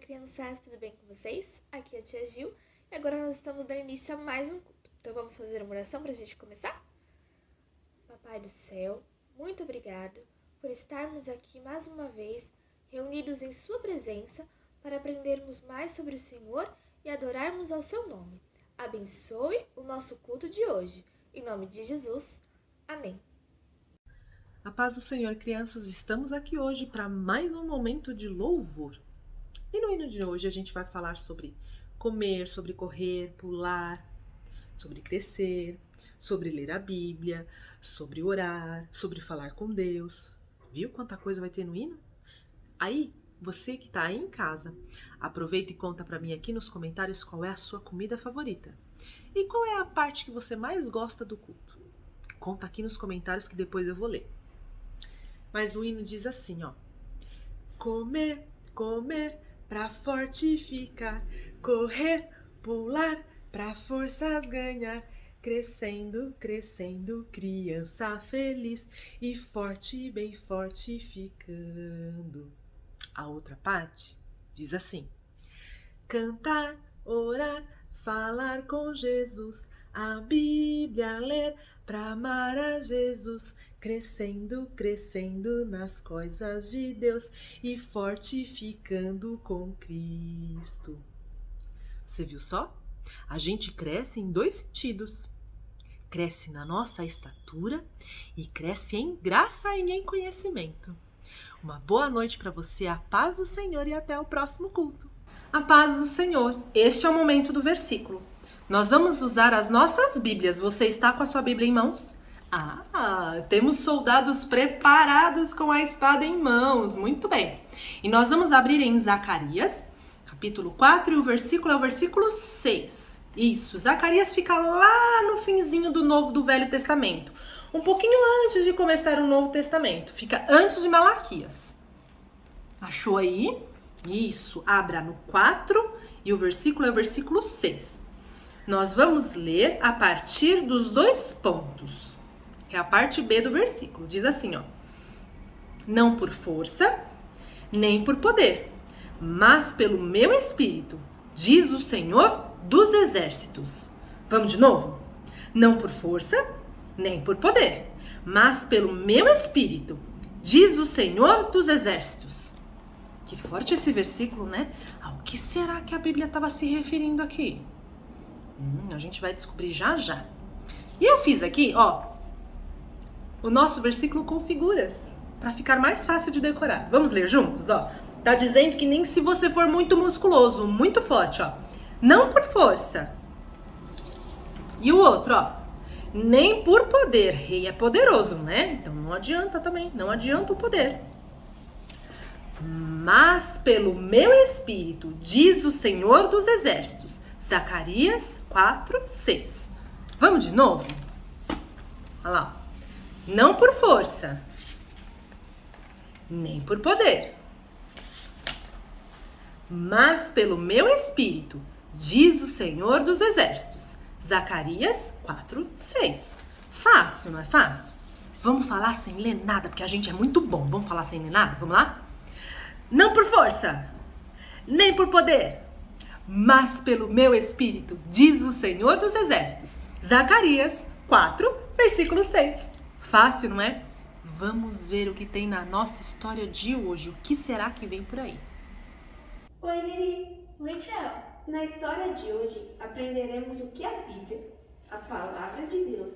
crianças, tudo bem com vocês? Aqui é a tia Gil e agora nós estamos dando início a mais um culto. Então vamos fazer uma oração para a gente começar? Papai do céu, muito obrigado por estarmos aqui mais uma vez, reunidos em sua presença para aprendermos mais sobre o Senhor e adorarmos ao seu nome. Abençoe o nosso culto de hoje. Em nome de Jesus, amém. A paz do Senhor, crianças, estamos aqui hoje para mais um momento de louvor. E no hino de hoje a gente vai falar sobre comer, sobre correr, pular, sobre crescer, sobre ler a Bíblia, sobre orar, sobre falar com Deus. Viu quanta coisa vai ter no hino? Aí, você que está aí em casa, aproveita e conta para mim aqui nos comentários qual é a sua comida favorita. E qual é a parte que você mais gosta do culto? Conta aqui nos comentários que depois eu vou ler. Mas o hino diz assim, ó. Comer, comer, pra fortificar. Correr, pular, pra forças ganhar. Crescendo, crescendo, criança feliz. E forte, bem fortificando. A outra parte diz assim. Cantar, orar, falar com Jesus. A Bíblia ler, pra amar a Jesus. Crescendo, crescendo nas coisas de Deus e fortificando com Cristo. Você viu só? A gente cresce em dois sentidos. Cresce na nossa estatura e cresce em graça e em conhecimento. Uma boa noite para você, a paz do Senhor e até o próximo culto. A paz do Senhor, este é o momento do versículo. Nós vamos usar as nossas Bíblias. Você está com a sua Bíblia em mãos? Temos soldados preparados com a espada em mãos. Muito bem. E nós vamos abrir em Zacarias, capítulo 4, e o versículo é o versículo 6. Isso, Zacarias fica lá no finzinho do Velho Testamento. Um pouquinho antes de começar o Novo Testamento. Fica antes de Malaquias. Achou aí? Isso, abra no 4 e o versículo é o versículo 6. Nós vamos ler a partir dos 2 pontos. Que é a parte B do versículo. Diz assim, ó. Não por força, nem por poder, mas pelo meu espírito, diz o Senhor dos exércitos. Vamos de novo? Não por força, nem por poder, mas pelo meu espírito, diz o Senhor dos exércitos. Que forte esse versículo, né? Ao que será que a Bíblia estava se referindo aqui? A gente vai descobrir já já. E eu fiz aqui, ó, o nosso versículo com figuras, para ficar mais fácil de decorar. Vamos ler juntos, ó. Tá dizendo que nem se você for muito musculoso, muito forte, ó. Não por força. E o outro, ó. Nem por poder. Rei é poderoso, né? Então não adianta também. Não adianta o poder. Mas pelo meu espírito, diz o Senhor dos exércitos. Zacarias 4, 6. Vamos de novo? Olha lá. Não por força, nem por poder, mas pelo meu espírito, diz o Senhor dos exércitos. Zacarias 4, 6. Fácil, não é fácil? Vamos falar sem ler nada, porque a gente é muito bom. Vamos falar sem ler nada? Vamos lá? Não por força, nem por poder, mas pelo meu espírito, diz o Senhor dos exércitos. Zacarias 4, versículo 6. Fácil, não é? Vamos ver o que tem na nossa história de hoje. O que será que vem por aí? Oi, Lili. Oi, Tchau. Na história de hoje, aprenderemos o que a Bíblia, a palavra de Deus,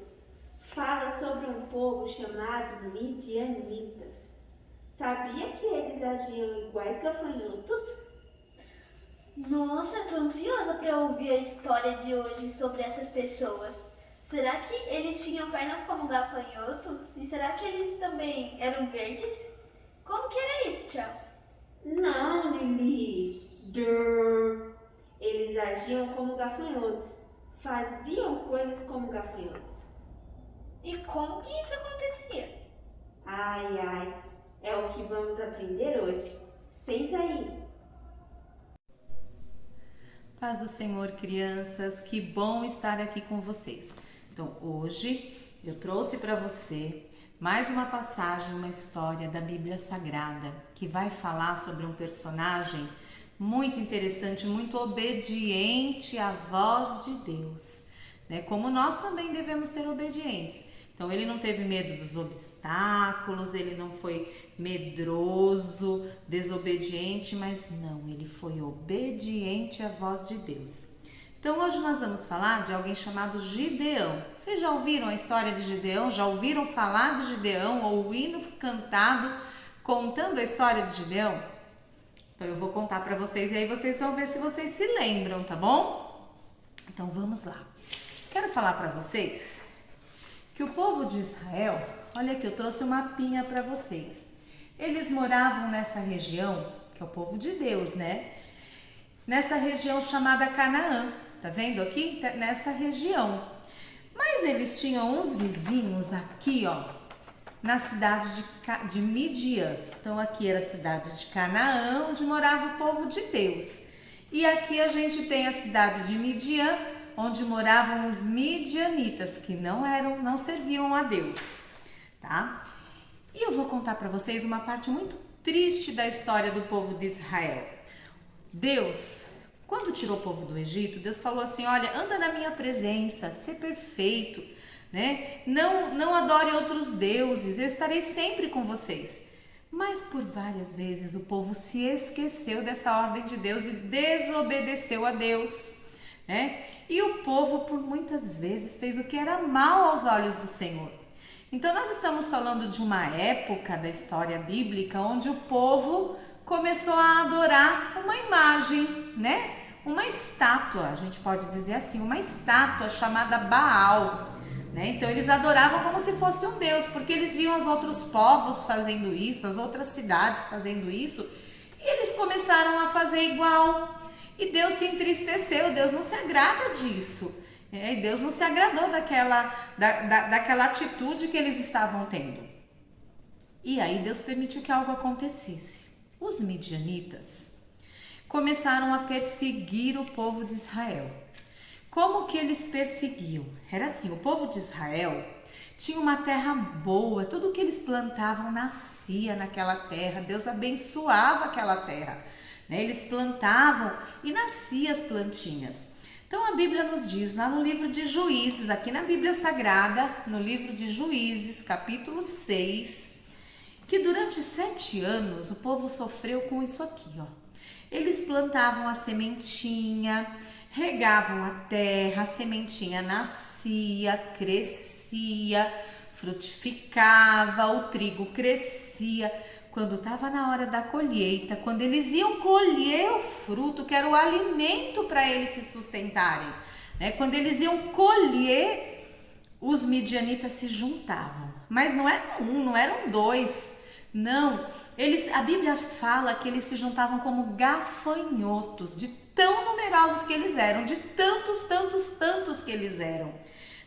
fala sobre um povo chamado Midianitas. Sabia que eles agiam iguais gafanhotos? Nossa, eu tô ansiosa pra ouvir a história de hoje sobre essas pessoas. Será que eles tinham pernas como gafanhotos? E será que eles também eram verdes? Como que era isso, Tchau? Não, Lili. Eles agiam como gafanhotos. Faziam coisas como gafanhotos. E como que isso acontecia? Ai, é o que vamos aprender hoje. Senta aí. Paz do Senhor, crianças, que bom estar aqui com vocês. Então, hoje eu trouxe para você mais uma passagem, uma história da Bíblia Sagrada, que vai falar sobre um personagem muito interessante, muito obediente à voz de Deus, né? Como nós também devemos ser obedientes. Então ele não teve medo dos obstáculos, ele não foi medroso, desobediente, mas não, ele foi obediente à voz de Deus. Então hoje nós vamos falar de alguém chamado Gideão. Vocês já ouviram a história de Gideão? Já ouviram falar de Gideão ou o hino cantado contando a história de Gideão? Então eu vou contar para vocês e aí vocês vão ver se vocês se lembram, tá bom? Então vamos lá. Quero falar para vocês que o povo de Israel, olha aqui, eu trouxe um mapinha para vocês. Eles moravam nessa região, que é o povo de Deus, né? Nessa região chamada Canaã, tá vendo aqui? Nessa região. Mas eles tinham uns vizinhos aqui, ó, na cidade de Midian. Então aqui era a cidade de Canaã, onde morava o povo de Deus. E aqui a gente tem a cidade de Midian, onde moravam os midianitas, que não serviam a Deus, tá? E eu vou contar para vocês uma parte muito triste da história do povo de Israel. Deus, quando tirou o povo do Egito, Deus falou assim: olha, anda na minha presença, ser perfeito, né? Não adore outros deuses, eu estarei sempre com vocês. Mas por várias vezes o povo se esqueceu dessa ordem de Deus e desobedeceu a Deus, né? E o povo por muitas vezes fez o que era mal aos olhos do Senhor. Então nós estamos falando de uma época da história bíblica onde o povo começou a adorar uma imagem, né? Uma estátua, a gente pode dizer assim, uma estátua chamada Baal, né? Então eles adoravam como se fosse um deus, porque eles viam os outros povos fazendo isso, as outras cidades fazendo isso, e eles começaram a fazer igual. E Deus se entristeceu, Deus não se agrada disso. E Deus não se agradou daquela atitude que eles estavam tendo. E aí Deus permitiu que algo acontecesse. Os midianitas começaram a perseguir o povo de Israel. Como que eles perseguiam? Era assim, o povo de Israel tinha uma terra boa, tudo que eles plantavam nascia naquela terra, Deus abençoava aquela terra. Eles plantavam e nasciam as plantinhas. Então a Bíblia nos diz lá no livro de Juízes, aqui na Bíblia Sagrada, no livro de Juízes, capítulo 6, que durante 7 anos o povo sofreu com isso aqui, ó. Eles plantavam a sementinha, regavam a terra, a sementinha nascia, crescia, frutificava, o trigo crescia. Quando estava na hora da colheita, quando eles iam colher o fruto, que era o alimento para eles se sustentarem, né? Quando eles iam colher, os midianitas se juntavam. Mas não era um, não eram dois, não. A Bíblia fala que eles se juntavam como gafanhotos, de tão numerosos que eles eram, de tantos que eles eram,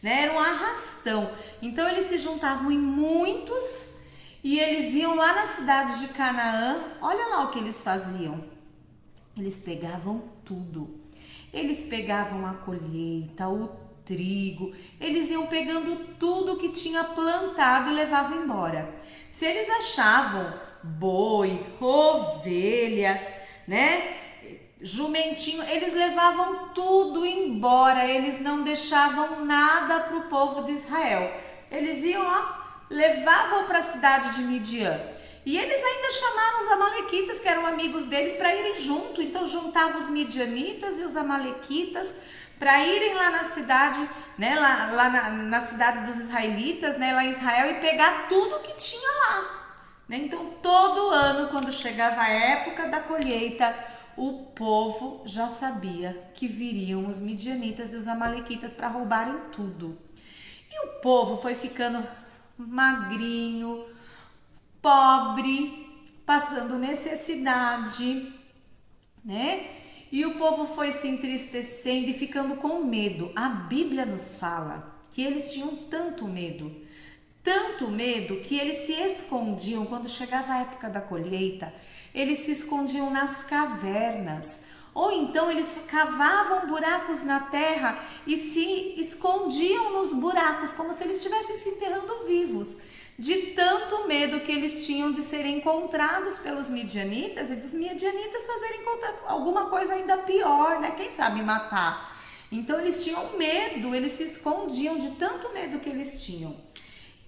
né? Era um arrastão. Então eles se juntavam em muitos. E eles iam lá na cidade de Canaã, olha lá o que eles faziam. Eles pegavam tudo. Eles pegavam a colheita, o trigo, eles iam pegando tudo que tinha plantado e levavam embora. Se eles achavam boi, ovelhas, né, jumentinho, eles levavam tudo embora, eles não deixavam nada para o povo de Israel. Eles iam lá, levavam para a cidade de Midian. E eles ainda chamaram os amalequitas, que eram amigos deles, para irem junto. Então juntavam os midianitas e os amalequitas para irem lá na cidade, né, lá na cidade dos israelitas, né, lá em Israel, e pegar tudo que tinha lá. Né? Então todo ano, quando chegava a época da colheita, o povo já sabia que viriam os midianitas e os amalequitas para roubarem tudo. E o povo foi ficando magrinho, pobre, passando necessidade, né? E o povo foi se entristecendo e ficando com medo. A Bíblia nos fala que eles tinham tanto medo que eles se escondiam. Quando chegava a época da colheita, eles se escondiam nas cavernas. Ou então eles cavavam buracos na terra e se escondiam nos buracos, como se eles estivessem se enterrando vivos. de tanto medo que eles tinham de serem encontrados pelos midianitas e dos midianitas fazerem alguma coisa ainda pior, né? Quem sabe matar. Então eles tinham medo, eles se escondiam de tanto medo que eles tinham.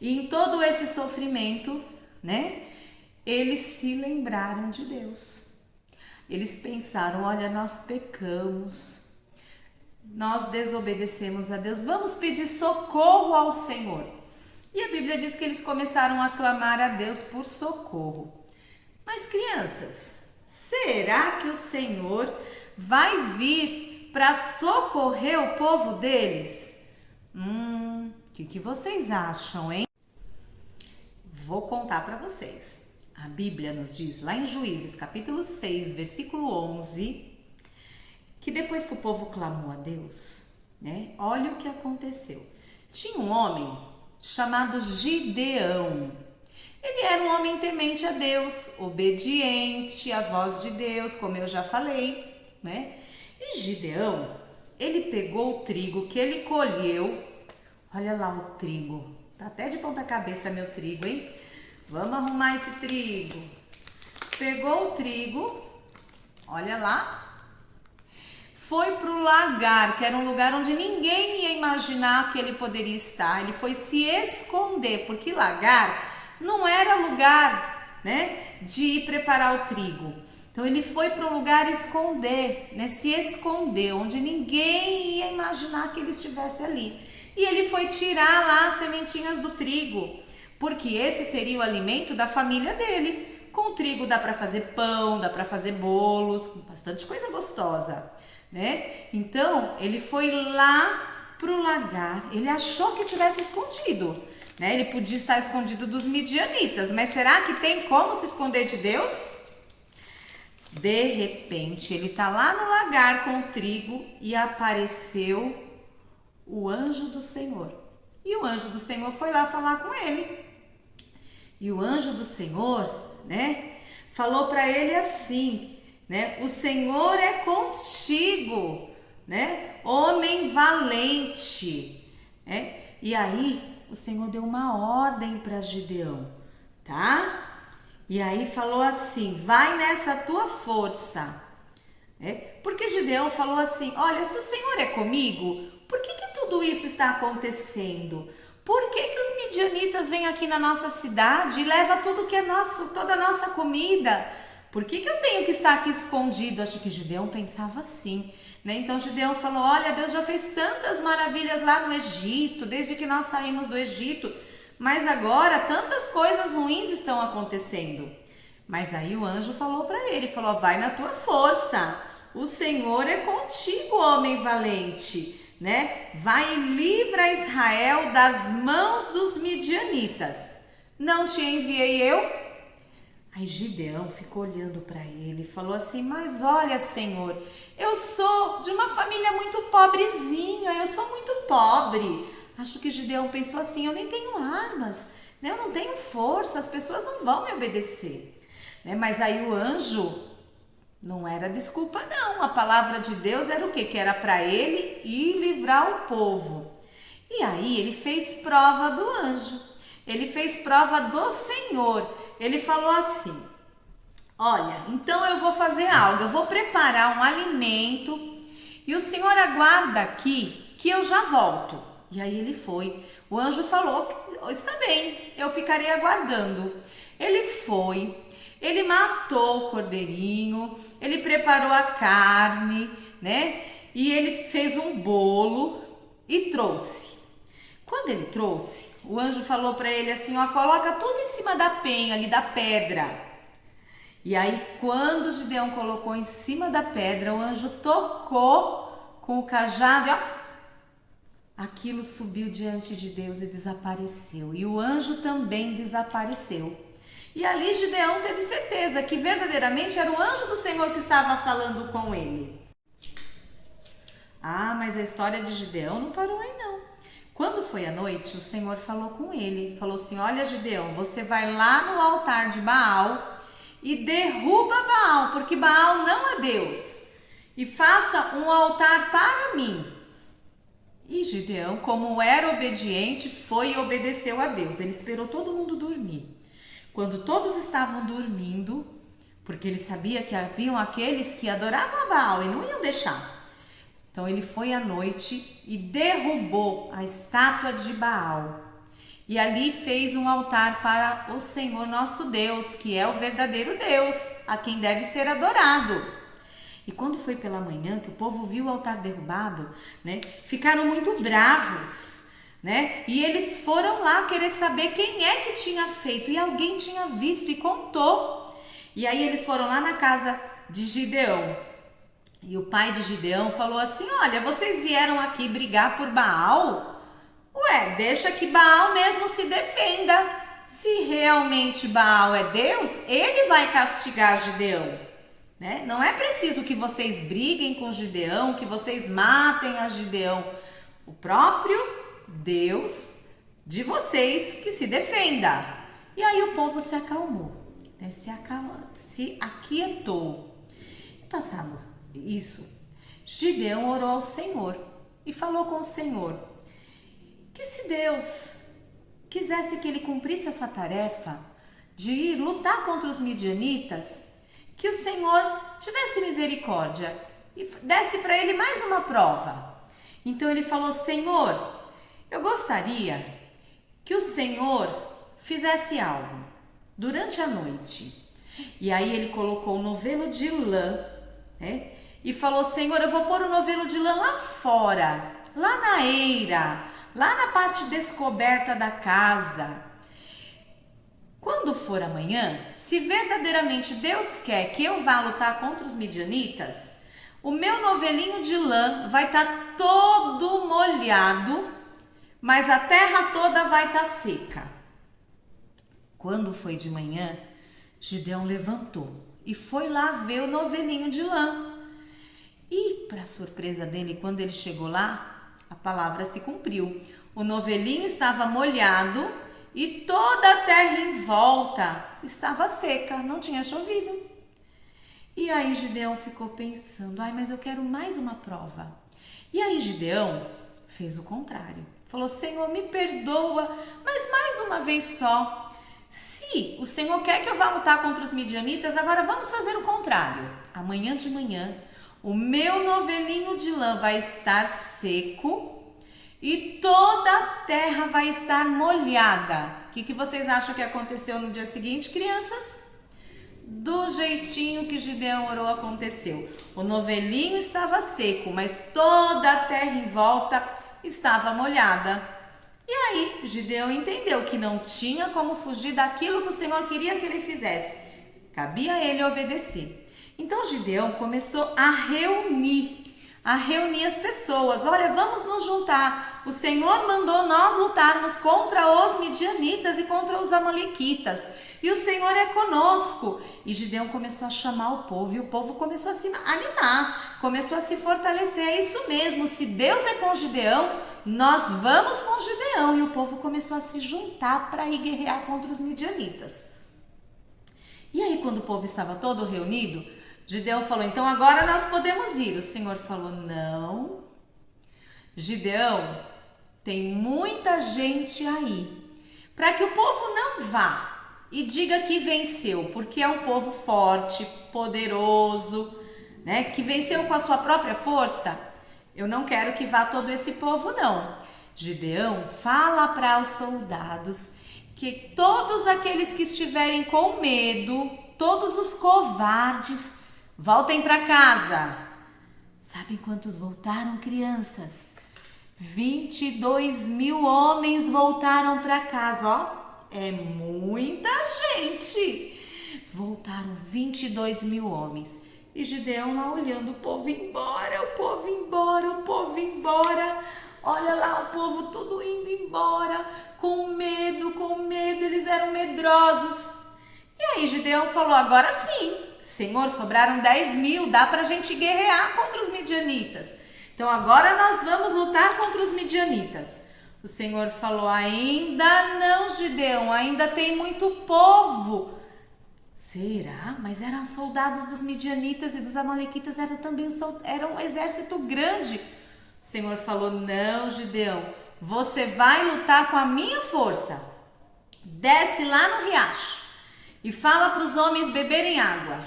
E em todo esse sofrimento, né, eles se lembraram de Deus. Eles pensaram, olha, nós pecamos, nós desobedecemos a Deus, vamos pedir socorro ao Senhor. E a Bíblia diz que eles começaram a clamar a Deus por socorro. Mas crianças, será que o Senhor vai vir para socorrer o povo deles? O que vocês acham, hein? Vou contar para vocês. A Bíblia nos diz lá em Juízes, capítulo 6, versículo 11, que depois que o povo clamou a Deus, né? Olha o que aconteceu. Tinha um homem chamado Gideão. Ele era um homem temente a Deus, obediente à voz de Deus, como eu já falei, né? E Gideão, ele pegou o trigo que ele colheu. Olha lá o trigo. Tá até de ponta cabeça meu trigo, hein? Vamos arrumar esse trigo. Pegou o trigo, olha lá, foi pro lagar, que era um lugar onde ninguém ia imaginar que ele poderia estar. Ele foi se esconder, porque lagar não era lugar, né, de ir preparar o trigo. Então ele foi para um lugar esconder, né, se esconder, onde ninguém ia imaginar que ele estivesse ali. E ele foi tirar lá as sementinhas do trigo, porque esse seria o alimento da família dele. Com o trigo dá para fazer pão, dá para fazer bolos, bastante coisa gostosa, né? Então ele foi lá pro lagar. Ele achou que tivesse escondido, né? Ele podia estar escondido dos midianitas, mas será que tem como se esconder de Deus? De repente ele tá lá no lagar com o trigo e apareceu o anjo do Senhor. E o anjo do Senhor foi lá falar com ele. E o anjo do Senhor, né, falou para ele assim, né, o Senhor é contigo, né, homem valente, né? E aí o Senhor deu uma ordem para Gideão, tá? E aí falou assim, vai nessa tua força, né? Porque Gideão falou assim, olha, se o Senhor é comigo, por que tudo isso está acontecendo? Por que os midianitas vêm aqui na nossa cidade e levam tudo que é nosso, toda a nossa comida? Por que eu tenho que estar aqui escondido? Acho que Gideão pensava assim, né? Então Gideão falou, olha, Deus já fez tantas maravilhas lá no Egito, desde que nós saímos do Egito, mas agora tantas coisas ruins estão acontecendo. Mas aí o anjo falou para ele, falou, vai na tua força, o Senhor é contigo, homem valente, né? Vai e livra Israel das mãos dos midianitas. Não te enviei eu? Aí Gideão ficou olhando para ele e falou assim, mas olha, Senhor, eu sou de uma família muito pobrezinha, eu sou muito pobre. Acho que Gideão pensou assim, eu nem tenho armas, né? Eu não tenho força, as pessoas não vão me obedecer, né? Mas aí o anjo, não era desculpa não, a palavra de Deus era o quê? Que era para ele ir livrar o povo. E aí ele fez prova do anjo, ele fez prova do Senhor. Ele falou assim, olha, então eu vou fazer algo, eu vou preparar um alimento e o Senhor aguarda aqui que eu já volto. E aí ele foi, o anjo falou, está bem, eu ficarei aguardando. Ele foi, ele matou o cordeirinho, ele preparou a carne, né? E ele fez um bolo e trouxe. Quando ele trouxe, o anjo falou para ele assim, ó, coloca tudo em cima da penha ali, da pedra. E aí quando Gideão colocou em cima da pedra, o anjo tocou com o cajado e ó, aquilo subiu diante de Deus e desapareceu. E o anjo também desapareceu. E ali Gideão teve certeza que verdadeiramente era o anjo do Senhor que estava falando com ele. Ah, mas a história de Gideão não parou aí não. Quando foi à noite, o Senhor falou com ele, falou assim, olha Gideão, você vai lá no altar de Baal e derruba Baal, porque Baal não é Deus, e faça um altar para mim. E Gideão, como era obediente, foi e obedeceu a Deus. Ele esperou todo mundo dormir. Quando todos estavam dormindo, porque ele sabia que haviam aqueles que adoravam a Baal e não iam deixar. Então ele foi à noite e derrubou a estátua de Baal. E ali fez um altar para o Senhor nosso Deus, que é o verdadeiro Deus, a quem deve ser adorado. E quando foi pela manhã que o povo viu o altar derrubado, né, ficaram muito bravos, né? E eles foram lá querer saber quem é que tinha feito. E alguém tinha visto e contou. E aí eles foram lá na casa de Gideão. E o pai de Gideão falou assim: olha, vocês vieram aqui brigar por Baal? Ué, deixa que Baal mesmo se defenda. Se realmente Baal é Deus, ele vai castigar Gideão. Né? Não é preciso que vocês briguem com Gideão, que vocês matem a Gideão. O próprio Deus de vocês que se defenda. E aí o povo se acalmou, né? Se aquietou. E passado isso, Gideão orou ao Senhor e falou com o Senhor que se Deus quisesse que ele cumprisse essa tarefa de ir lutar contra os midianitas, que o Senhor tivesse misericórdia e desse para ele mais uma prova. Então ele falou: Senhor, eu gostaria que o Senhor fizesse algo durante a noite. E aí ele colocou o novelo de lã, né? E falou: Senhor, eu vou pôr o novelo de lã lá fora, lá na eira, lá na parte descoberta da casa. Quando for amanhã, se verdadeiramente Deus quer que eu vá lutar contra os midianitas, o meu novelinho de lã vai estar todo molhado, mas a terra toda vai estar seca. Quando foi de manhã, Gideão levantou e foi lá ver o novelinho de lã. E, para surpresa dele, quando ele chegou lá, a palavra se cumpriu. O novelinho estava molhado e toda a terra em volta estava seca, não tinha chovido. E aí Gideão ficou pensando: ai, mas eu quero mais uma prova. E aí Gideão fez o contrário. Falou: Senhor, me perdoa, mas mais uma vez só. Se o Senhor quer que eu vá lutar contra os midianitas, agora vamos fazer o contrário. Amanhã de manhã, o meu novelinho de lã vai estar seco e toda a terra vai estar molhada. O que vocês acham que aconteceu no dia seguinte, crianças? Do jeitinho que Gideão orou, aconteceu. O novelinho estava seco, mas toda a terra em volta estava molhada. E aí, Gideão entendeu que não tinha como fugir daquilo que o Senhor queria que ele fizesse. Cabia a ele obedecer. Então, Gideão começou a reunir as pessoas. Olha, vamos nos juntar. O Senhor mandou nós lutarmos contra os midianitas e contra os amalequitas. E o Senhor é conosco. E Gideão começou a chamar o povo. E o povo começou a se animar. Começou a se fortalecer. É isso mesmo. Se Deus é com Gideão, nós vamos com Gideão. E o povo começou a se juntar para ir guerrear contra os midianitas. E aí, quando o povo estava todo reunido, Gideão falou: então agora nós podemos ir. O Senhor falou: não. Gideão, tem muita gente aí. Para que o povo não vá e diga que venceu, porque é um povo forte, poderoso, né? Que venceu com a sua própria força. Eu não quero que vá todo esse povo, não. Gideão, fala para os soldados que todos aqueles que estiverem com medo, todos os covardes, voltem para casa. Sabem quantos voltaram, crianças? 22.000 homens voltaram para casa, ó. É muita gente. Voltaram 22.000 homens. E Gideão lá olhando o povo embora, o povo embora, o povo embora. Olha lá o povo tudo indo embora, com medo, eles eram medrosos. E aí Gideão falou: agora sim, Senhor, sobraram 10.000, dá pra gente guerrear contra os midianitas. Então agora nós vamos lutar contra os midianitas. O Senhor falou: ainda não, Gideão, ainda tem muito povo. Será? Mas eram soldados dos midianitas e dos amalequitas, era um exército grande. O Senhor falou: não, Gideão, você vai lutar com a minha força. Desce lá no riacho e fala para os homens beberem água.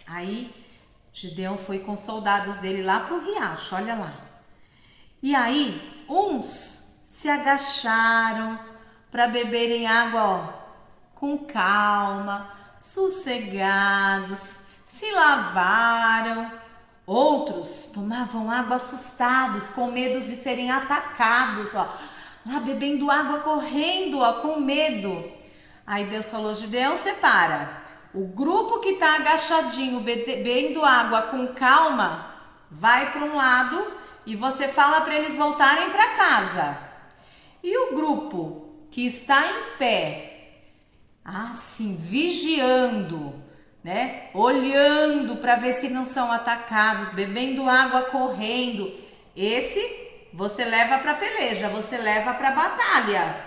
Aí Gideão foi com os soldados dele lá para o riacho, olha lá. E aí uns se agacharam para beberem água, ó, com calma, sossegados, se lavaram. Outros tomavam água assustados, com medo de serem atacados, ó, lá bebendo água correndo, ó, com medo. Aí Deus falou: Gideão, separa. O grupo que está agachadinho, bebendo água com calma, vai para um lado e você fala para eles voltarem para casa. E o grupo que está em pé, assim, vigiando, né? Olhando para ver se não são atacados, bebendo água correndo, esse você leva para peleja, você leva para batalha.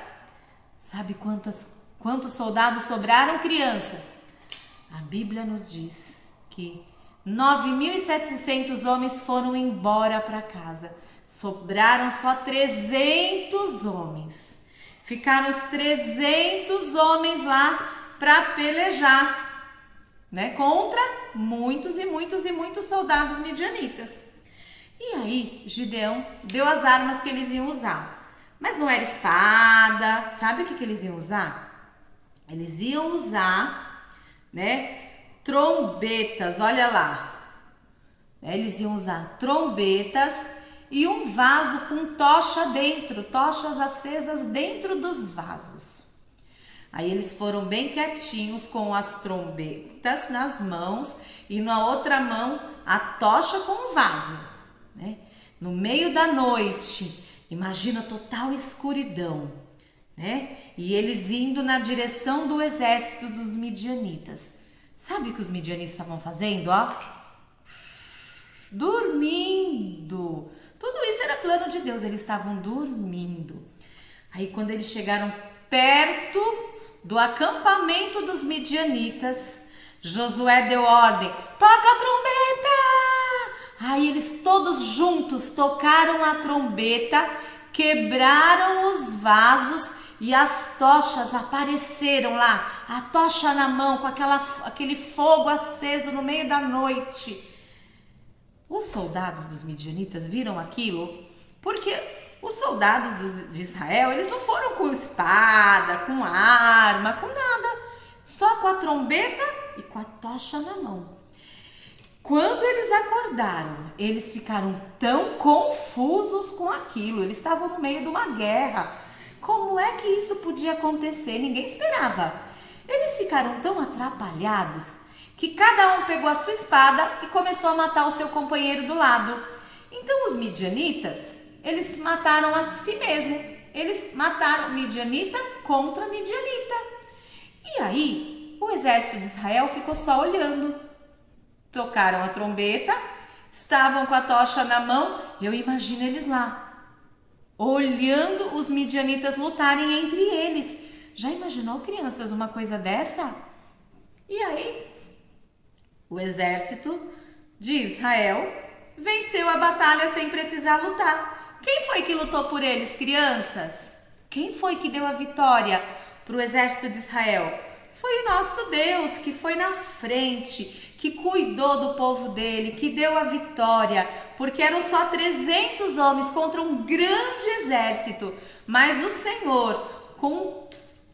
Sabe quantos soldados sobraram, crianças? A Bíblia nos diz que 9.700 homens foram embora para casa. Sobraram só 300 homens. Ficaram os 300 homens lá para pelejar, né, contra muitos e muitos e muitos soldados midianitas. E aí Gideão deu as armas que eles iam usar. Mas não era espada. Sabe o que eles iam usar? Eles iam usar, né, trombetas, olha lá. Eles iam usar trombetas e um vaso com tocha dentro, tochas acesas dentro dos vasos. Aí eles foram bem quietinhos com as trombetas nas mãos e na outra mão a tocha com o vaso, né? No meio da noite, imagina total escuridão, né? E eles indo na direção do exército dos midianitas. Sabe o que os midianitas estavam fazendo, ó? Dormindo. Tudo isso era plano de Deus, eles estavam dormindo. Aí quando eles chegaram perto do acampamento dos midianitas, Josué deu ordem: toca a trombeta! Aí eles todos juntos tocaram a trombeta, quebraram os vasos e as tochas apareceram lá, a tocha na mão com aquele fogo aceso no meio da noite. Os soldados dos midianitas viram aquilo porque os soldados de Israel, eles não foram com espada, com arma, com nada, só com a trombeta e com a tocha na mão. Quando eles acordaram, eles ficaram tão confusos com aquilo, eles estavam no meio de uma guerra. Como é que isso podia acontecer? Ninguém esperava. Eles ficaram tão atrapalhados que cada um pegou a sua espada e começou a matar o seu companheiro do lado. Então os midianitas, eles mataram a si mesmos. Eles mataram midianita contra midianita. E aí o exército de Israel ficou só olhando. Tocaram a trombeta, estavam com a tocha na mão. Eu imagino eles lá, olhando os midianitas lutarem entre eles. Já imaginou, crianças, uma coisa dessa? E aí, o exército de Israel venceu a batalha sem precisar lutar. Quem foi que lutou por eles, crianças? Quem foi que deu a vitória para o exército de Israel? Foi o nosso Deus, que foi na frente, que cuidou do povo dele, que deu a vitória, porque eram só 300 homens contra um grande exército, mas o Senhor, com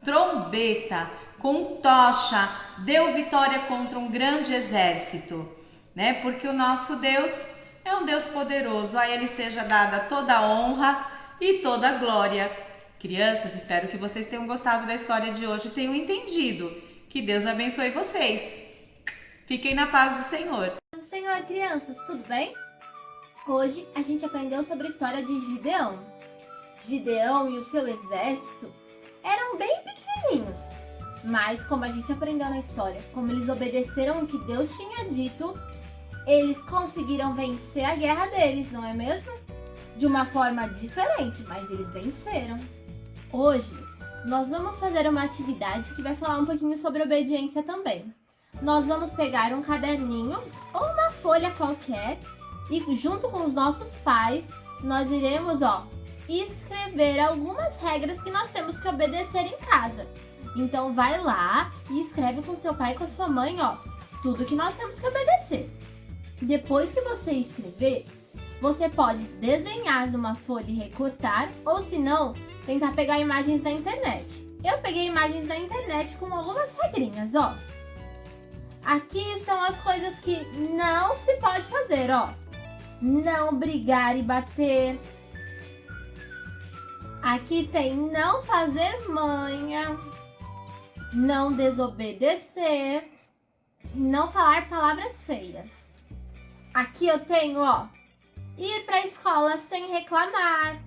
trombeta, com tocha, deu vitória contra um grande exército, né? Porque o nosso Deus é um Deus poderoso, a Ele seja dada toda a honra e toda a glória. Crianças, espero que vocês tenham gostado da história de hoje e tenham entendido. Que Deus abençoe vocês. Fiquem na paz do Senhor. Senhor, crianças, tudo bem? Hoje a gente aprendeu sobre a história de Gideão. Gideão e o seu exército eram bem pequenininhos, mas como a gente aprendeu na história, como eles obedeceram o que Deus tinha dito, eles conseguiram vencer a guerra deles, não é mesmo? De uma forma diferente, mas eles venceram. Hoje nós vamos fazer uma atividade que vai falar um pouquinho sobre obediência também. Nós vamos pegar um caderninho ou uma folha qualquer e junto com os nossos pais nós iremos, escrever algumas regras que nós temos que obedecer em casa. Então vai lá e escreve com seu pai e com sua mãe, tudo que nós temos que obedecer. Depois que você escrever, você pode desenhar numa folha e recortar, ou se não, tentar pegar imagens da internet. Eu peguei imagens da internet com algumas regrinhas, Aqui estão as coisas que não se pode fazer, Não brigar e bater. Aqui tem não fazer manha, não desobedecer, não falar palavras feias. Aqui eu tenho, ir para a escola sem reclamar,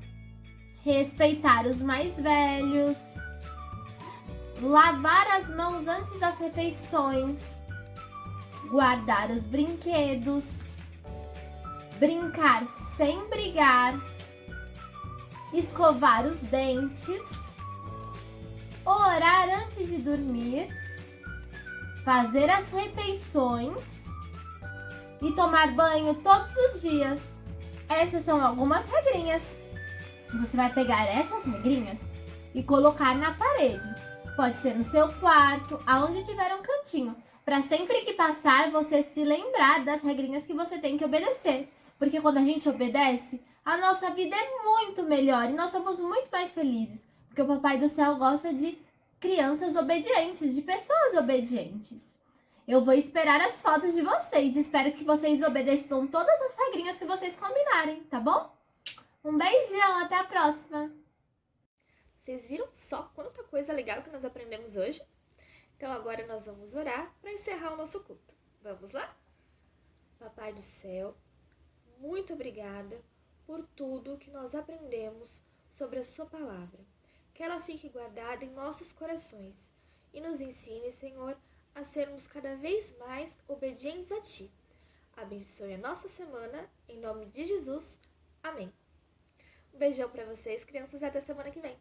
respeitar os mais velhos, lavar as mãos antes das refeições, guardar os brinquedos, brincar sem brigar, escovar os dentes, orar antes de dormir, fazer as refeições e tomar banho todos os dias. Essas são algumas regrinhas. Você vai pegar essas regrinhas e colocar na parede. Pode ser no seu quarto, aonde tiver um cantinho, para sempre que passar você se lembrar das regrinhas que você tem que obedecer. Porque quando a gente obedece, a nossa vida é muito melhor e nós somos muito mais felizes. Porque o Papai do Céu gosta de crianças obedientes, de pessoas obedientes. Eu vou esperar as fotos de vocês. Espero que vocês obedeçam todas as regrinhas que vocês combinarem, tá bom? Um beijão, até a próxima! Vocês viram só quanta coisa legal que nós aprendemos hoje? Então agora nós vamos orar para encerrar o nosso culto. Vamos lá? Papai do Céu, muito obrigada por tudo que nós aprendemos sobre a sua palavra. Que ela fique guardada em nossos corações e nos ensine, Senhor, a sermos cada vez mais obedientes a Ti. Abençoe a nossa semana, em nome de Jesus. Amém. Um beijão para vocês, crianças, e até semana que vem.